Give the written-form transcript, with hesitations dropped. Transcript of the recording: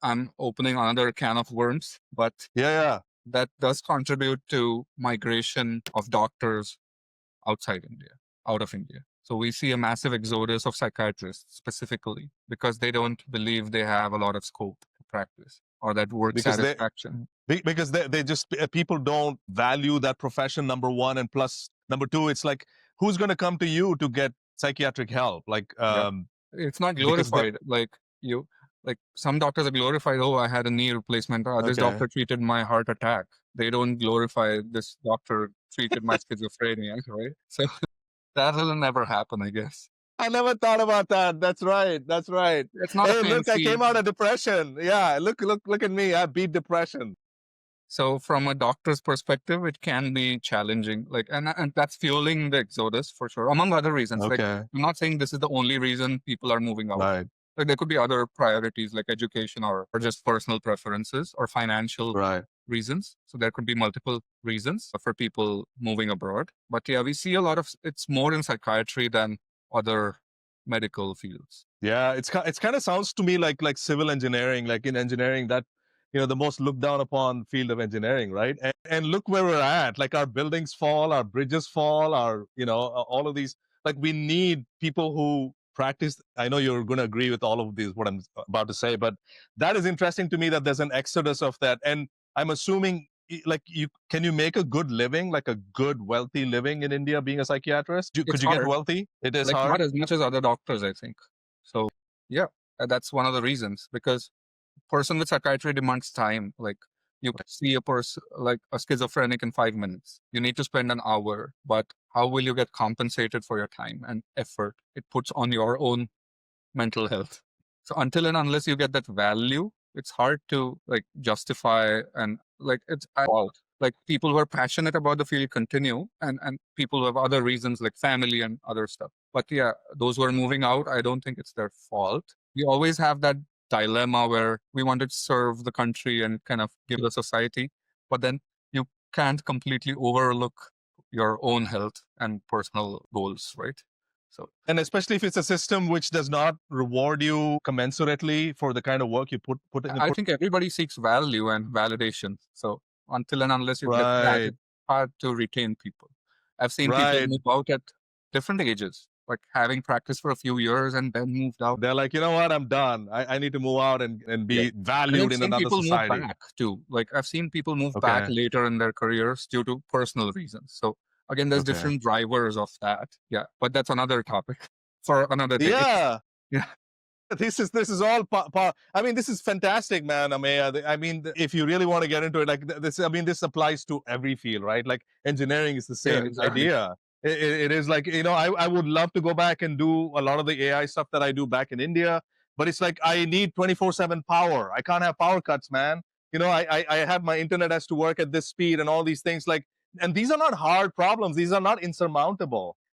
I'm opening another can of worms, but Yeah. that does contribute to migration of doctors outside India, out of India. So we see a massive exodus of psychiatrists specifically because they don't believe they have a lot of scope to practice or that work Because satisfaction. they just people don't value that profession, number one, and plus number two, it's like, who's going to come to you to get psychiatric help? Like, Yeah. It's not because they glorified. Like some doctors are glorified. Oh, I had a knee replacement. This okay. doctor treated my heart attack. They don't glorify this doctor treated my schizophrenia, right? So that will never happen, I guess. I never thought about that. That's right. That's right. It's not a Hey, look, I fancy. came out of depression. Yeah, look at me. I beat depression. So from a doctor's perspective, it can be challenging. Like, and that's fueling the exodus for sure, among other reasons. Like, Okay. I'm not saying this is the only reason people are moving out. Right. Like, there could be other priorities like education or just personal preferences or financial Right. reasons. So there could be multiple reasons for people moving abroad. But yeah, we see a lot of it's more in psychiatry than other medical fields. Yeah, it's kind of sounds to me like civil engineering, like in engineering, that the most looked down upon field of engineering, right? And look where we're at. Like, our buildings fall, our bridges fall, our all of these. Like, we need people who practice. I know you're going to agree with all of these what I'm about to say, but that is interesting to me that there's an exodus of that. And I'm assuming, like, can you make a good living, like a good wealthy living in India being a psychiatrist? Could It's you get hard, wealthy? It is like not hard. as much as other doctors, I think. So yeah, that's one of the reasons because person with psychiatry demands time. Like you see a person like a schizophrenic in 5 minutes. You need to spend an hour, but how will you get compensated for your time and effort it puts on your own mental health? So until and unless you get that value, it's hard to like justify and like like people who are passionate about the field continue and people who have other reasons like family and other stuff. But yeah, those who are moving out, I don't think it's their fault. We always have that dilemma where we want to serve the country and kind of give the society, but then you can't completely overlook your own health and personal goals, right? So And especially if it's a system which does not reward you commensurately for the kind of work you put in. I think everybody seeks value and validation. So until and unless you get that, Right. it's hard to retain people. I've seen people Right. move out at different ages, like having practiced for a few years and then moved out. They're like, you know what, I'm done. I need to move out and Yeah. be And I've valued in seen another people move society. back too. Like I've seen people move back Okay. later in their careers due to personal reasons. So again, there's Okay. different drivers of that. Yeah. But that's another topic for another day. Yeah. Yeah. This is all I mean, this is fantastic, man, Ameya. I mean, if you really want to get into it, like this, I mean, this applies to every field, right? Like, engineering is the Yeah, same exactly. idea. It is like, I would love to go back and do a lot of the AI stuff that I do back in India, but it's like I need 24/7 power. I can't have power cuts, man. I have my internet has to work at this speed and all these things, like, and these are not hard problems. These are not insurmountable.